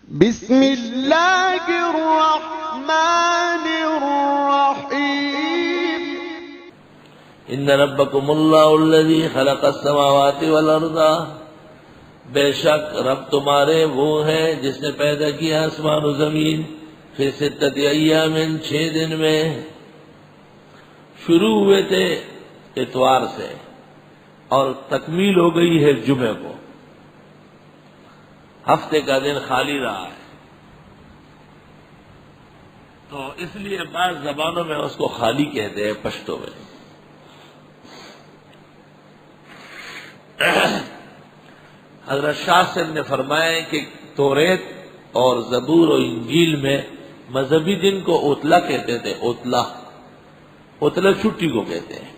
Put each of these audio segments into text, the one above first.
بسم اللہ الرحمن الرحیم ان ربکم اللہ الذی خلق السماوات والارض، بے شک رب تمہارے وہ ہے جس نے پیدا کیا آسمان و زمین فی ستۃ ایام، 6 دن میں۔ شروع ہوئے تھے اتوار سے اور تکمیل ہو گئی ہے جمعے کو، ہفتے کا دن خالی رہا ہے، تو اس لیے بعض زبانوں میں اس کو خالی کہتے ہیں، پشتو میں۔ حضرت شاہ صاحب نے فرمایا کہ توریت اور زبور و انجیل میں مذہبی دن کو اوتلا کہتے تھے، اوتلا چھٹی کو کہتے ہیں،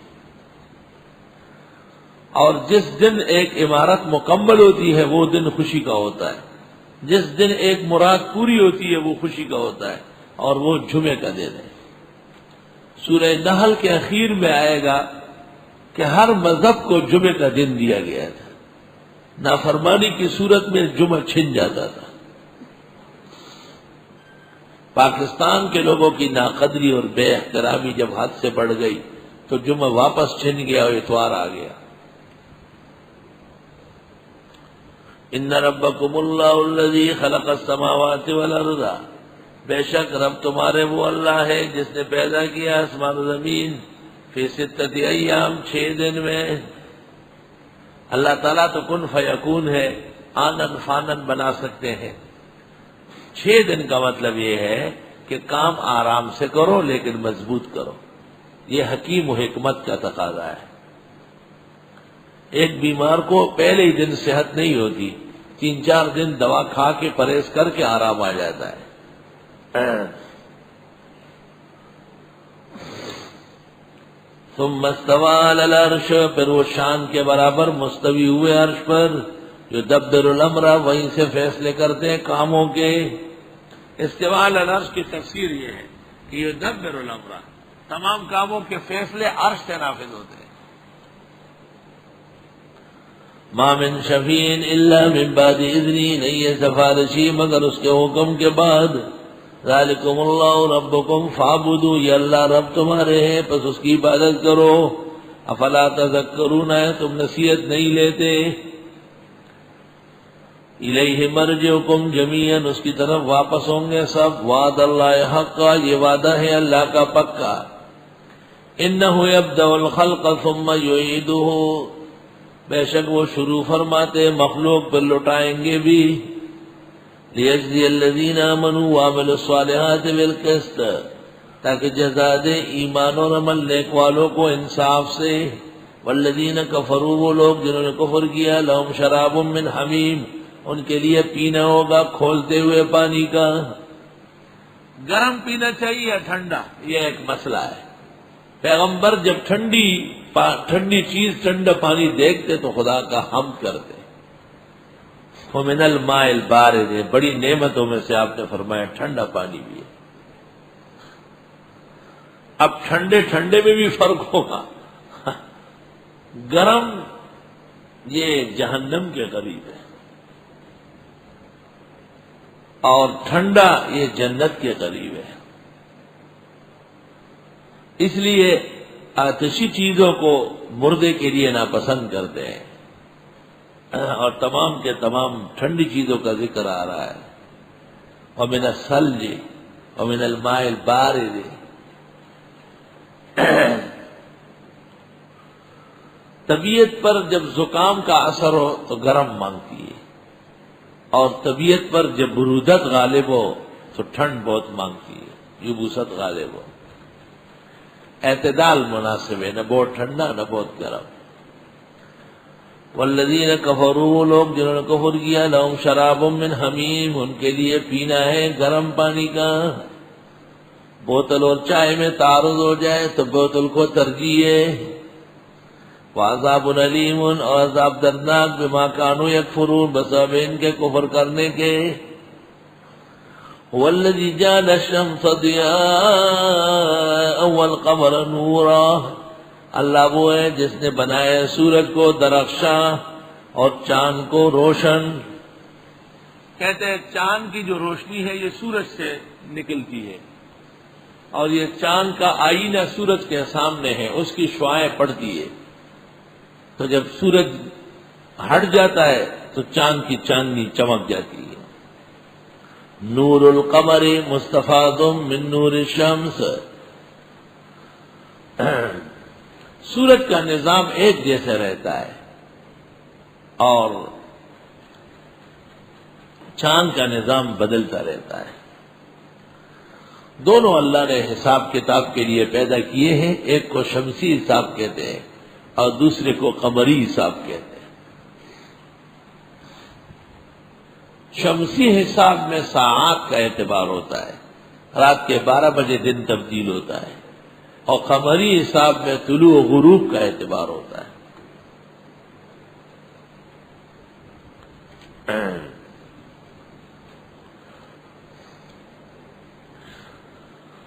اور جس دن ایک عمارت مکمل ہوتی ہے وہ دن خوشی کا ہوتا ہے، جس دن ایک مراد پوری ہوتی ہے وہ خوشی کا ہوتا ہے، اور وہ جمعے کا دن ہے۔ سورہ نحل کے اخیر میں آئے گا کہ ہر مذہب کو جمعے کا دن دیا گیا تھا، نافرمانی کی صورت میں جمعہ چھن جاتا تھا۔ پاکستان کے لوگوں کی ناقدری اور بے احترامی جب حد سے بڑھ گئی تو جمعہ واپس چھن گیا اور اتوار آ گیا۔ ان ربکم اللہ الذی خلق السماوات والارض، بے شک رب تمہارے وہ اللہ ہے جس نے پیدا کیا آسمان و زمین فی ستۃ ایام، 6 دن میں۔ اللہ تعالیٰ تو کن فیکون ہے، آنن فانن بنا سکتے ہیں۔ 6 دن کا مطلب یہ ہے کہ کام آرام سے کرو لیکن مضبوط کرو، یہ حکیم و حکمت کا تقاضا ہے۔ ایک بیمار کو پہلے ہی دن صحت نہیں ہوتی، 3-4 دن دوا کھا کے پرہیز کر کے آرام آ جاتا ہے۔ ثم استوى على العرش، پھر وہ شان کے برابر مستوی ہوئے عرش پر، یدبر الامر، وہیں سے فیصلے کرتے ہیں کاموں کے۔ استواء علی العرش کی تفسیر یہ ہے کہ یدبر الامر، تمام کاموں کے فیصلے عرش سے نافذ ہوتے ہیں۔ ما من شفیع الا من بعد اذنہ، نہیں ہے سفارشی مگر اس کے حکم کے بعد۔ ذالکم اللہ ربکم فاعبدوا، یہ اللہ رب تمہارے ہیں پس اس کی عبادت کرو۔ افلا تذکرون، تم نصیحت نہیں لیتے۔ الیہ مرجعکم جمیعا، اس کی طرف واپس ہوں گے سب۔ وعد اللہ حقا، یہ وعدہ ہے اللہ کا پکا۔ انہ یبدأ الخلق ثم یعیدہ، بے شک وہ شروع فرماتے مخلوق پھر لوٹائیں گے بھی۔ لیجزی الذین آمنوا وعملوا الصالحات بالقسط، تاکہ جزا دے ایمان اور عمل نیک والوں کو انصاف سے۔ والذین کفروا، وہ لوگ جنہوں نے کفر کیا، لہم شراب من حمیم، ان کے لیے پینا ہوگا کھولتے ہوئے پانی کا۔ گرم پینا چاہیے یا ٹھنڈا، یہ ایک مسئلہ ہے۔ پیغمبر جب ٹھنڈی چیز، ٹھنڈا پانی دیکھتے تو خدا کا حمد کرتے۔ وَمِنَ الْمَاءِ الْبَارِدِ، بڑی نعمتوں میں سے آپ نے فرمایا ٹھنڈا پانی بھی ہے۔ اب ٹھنڈے میں بھی فرق ہوگا۔ گرم یہ جہنم کے قریب ہے، اور ٹھنڈا یہ جنت کے قریب ہے۔ اس لیے آتشی چیزوں کو مردے کے لیے ناپسند کرتے ہیں، اور تمام کے تمام ٹھنڈی چیزوں کا ذکر آ رہا ہے۔ وَمِنَ الثَّلْجِ وَمِنَ الْمَاءِ الْبَارِدِ، طبیعت پر جب زکام کا اثر ہو تو گرم مانگتی ہے، اور طبیعت پر جب برودت غالب ہو تو ٹھنڈ بہت مانگتی ہے، یبوست غالب ہو۔ اعتدال مناسب ہے، نہ بہت ٹھنڈا نہ بہت گرم۔ والذین کفروا، وہ لوگ جنہوں نے کفر کیا، لہم شراب من حمیم، ان کے لیے پینا ہے گرم پانی کا۔ بوتل اور چائے میں تعارض ہو جائے تو بوتل کو ترجیح ہے۔ وعذاب علیم، اور عذاب دردناک، بما کانوا یکفرون، بسبب ان کے کفر کرنے کے۔ والذی جعل الشمس ضیاء والقمر نورا، اللہ وہ ہے جس نے بنایا سورج کو درخشاں اور چاند کو روشن۔ کہتے ہیں چاند کی جو روشنی ہے یہ سورج سے نکلتی ہے، اور یہ چاند کا آئینہ سورج کے سامنے ہے، اس کی شعاعیں پڑتی ہے، تو جب سورج ہٹ جاتا ہے تو چاند کی چاندنی چمک جاتی ہے۔ نور القمر مستفاد من نور الشمس، سورج کا نظام ایک جیسا رہتا ہے اور چاند کا نظام بدلتا رہتا ہے۔ دونوں اللہ نے حساب کتاب کے لیے پیدا کیے ہیں، ایک کو شمسی حساب کہتے ہیں اور دوسرے کو قمری حساب کہتے ہیں۔ شمسی حساب میں ساعات کا اعتبار ہوتا ہے، رات کے 12 بجے دن تبدیل ہوتا ہے، اور قمری حساب میں طلوع و غروب کا اعتبار ہوتا ہے۔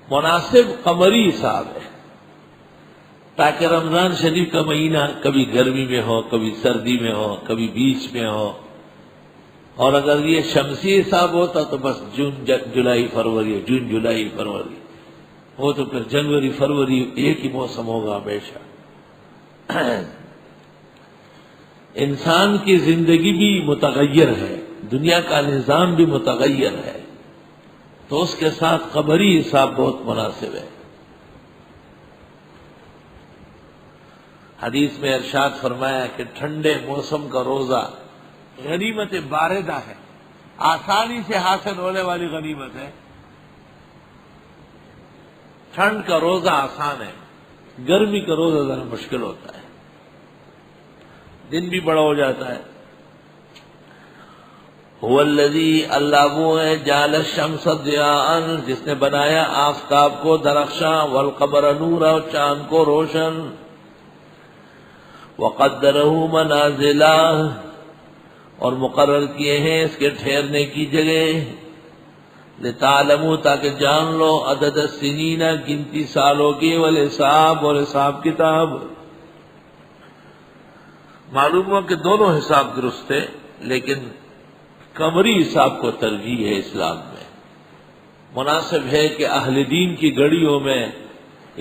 مناسب قمری حساب ہے تاکہ رمضان شریف کا مہینہ کبھی گرمی میں ہو، کبھی سردی میں ہو، کبھی بیچ میں ہو، اور اگر یہ شمسی حساب ہوتا تو بس جون جولائی فروری، جون جولائی فروری وہ تو پھر جنوری فروری ایک ہی موسم ہوگا ہمیشہ۔ انسان کی زندگی بھی متغیر ہے، دنیا کا نظام بھی متغیر ہے، تو اس کے ساتھ قمری حساب بہت مناسب ہے۔ حدیث میں ارشاد فرمایا کہ ٹھنڈے موسم کا روزہ غنیمت باردہ ہے، آسانی سے حاصل ہونے والی غنیمت ہے۔ ٹھنڈ کا روزہ آسان ہے، گرمی کا روزہ ذرا مشکل ہوتا ہے، دن بھی بڑا ہو جاتا ہے۔ هو الذی، اللہ وہ ہے، جعل الشمس ضیاء، جس نے بنایا آفتاب کو درخشاں، والقمر نورا، اور چاند کو روشن، وقدرہ منازل، اور مقرر کیے ہیں اس کے ٹھہرنے کی جگہ، لتعلموا، تاکہ جان لو، عدد السنین، گنتی سالوں کی، والحساب، اور حساب کتاب۔ معلوم ہوا کہ دونوں حساب درست تھے، لیکن قمری حساب کو ترجیح ہے اسلام میں۔ مناسب ہے کہ اہل دین کی گھڑیوں میں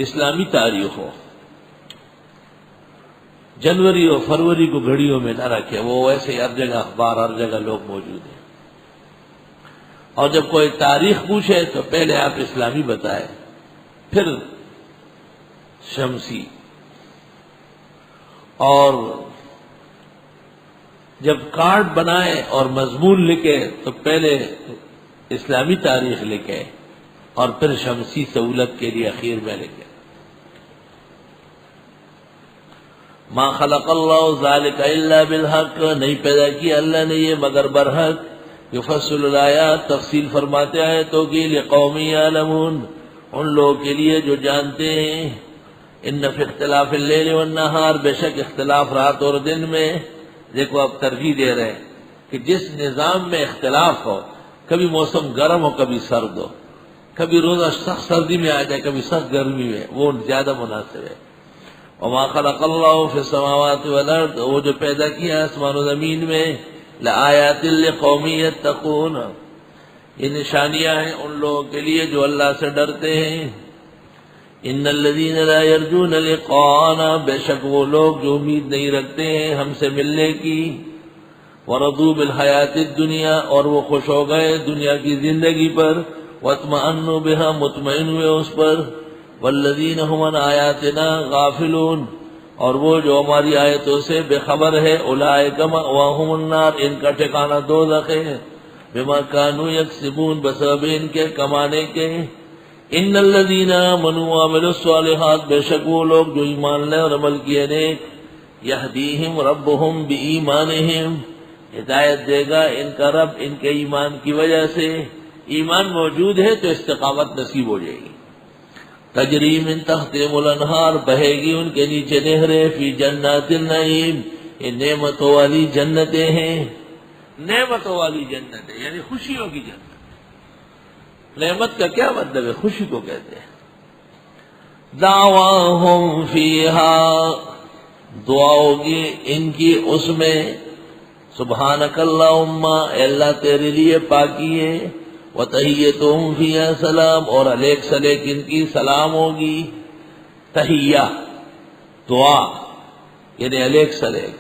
اسلامی تاریخ ہو، جنوری اور فروری کو گھڑیوں میں نہ رکھے، وہ ویسے ہر جگہ اخبار، ہر جگہ لوگ موجود ہیں، اور جب کوئی تاریخ پوچھے تو پہلے آپ اسلامی بتائیں، پھر شمسی، اور جب کارڈ بنائے اور مضمون لکھے تو پہلے اسلامی تاریخ لکھے اور پھر شمسی سہولت کے لیے اخیر میں لکھے۔ ما خلق اللہ ذالک الا بالحق، نہیں پیدا کیا اللہ نے یہ مگر برحق، یفصل الآیات، تفصیل فرماتے آیتوں کی، لقوم یعلمون، ان لوگوں کے لیے جو جانتے ہیں۔ ان فی اختلاف اللیل والنہار، بے شک اختلاف رات اور دن میں۔ دیکھو اب ترجیح دے رہے ہیں کہ جس نظام میں اختلاف ہو، کبھی موسم گرم ہو کبھی سرد ہو، کبھی روزہ سخت سردی میں آ جائے کبھی سخت گرمی میں، وہ زیادہ مناسب ہے۔ وما خلق اللہ فی السماوات والارض، وہ جو پیدا کیا آسمان و زمین میں، لآیات لقوم یتقون، یہ نشانیاں ہیں ان لوگوں کے لیے جو اللہ سے ڈرتے ہیں۔ ان الذین لا یرجون لقاءنا، بے شک وہ لوگ جو امید نہیں رکھتے ہیں ہم سے ملنے کی، ورضوا بالحیات الدنیا، اور وہ خوش ہو گئے دنیا کی زندگی پر، واطمأنوا بها، مطمئن ہوئے اس پر، والذین هم عن آیاتنا غافلون، اور وہ جو ہماری آیتوں سے بے خبر ہے، اولئک مأواہم النار، ان کا ٹھکانہ دوزخ ہے، بما کانوا یکسبون، بسبب ان کے کمانے کے۔ ان الذین آمنوا وعملوا الصالحات، بے شک وہ لوگ جو ایمان لے اور عمل کیے نیک، یہدیہم ربہم بایمانہم، ہدایت دے گا ان کا رب ان کے ایمان کی وجہ سے۔ ایمان موجود ہے تو استقامت نصیب ہو جائے گی۔ تجری من تحتہم الانہار، بہے گی ان کے نیچے نہریں، فی جنات النعیم، یہ نعمتوں والی جنتیں ہیں، نعمتوں والی جنتیں یعنی خوشیوں کی جنت۔ نعمت کا کیا مطلب ہے؟ خوشی کو کہتے ہیں۔ دعواہم فیہا، دعا ہوگی ان کی اس میں، سبحانک اللہم، اے اللہ تیرے لیے پاکی ہے، وتحیتہم فیہا سلام، اور علیک سلیک ان کی سلام ہوگی. تحیہ دعا یعنی علیک سلیک.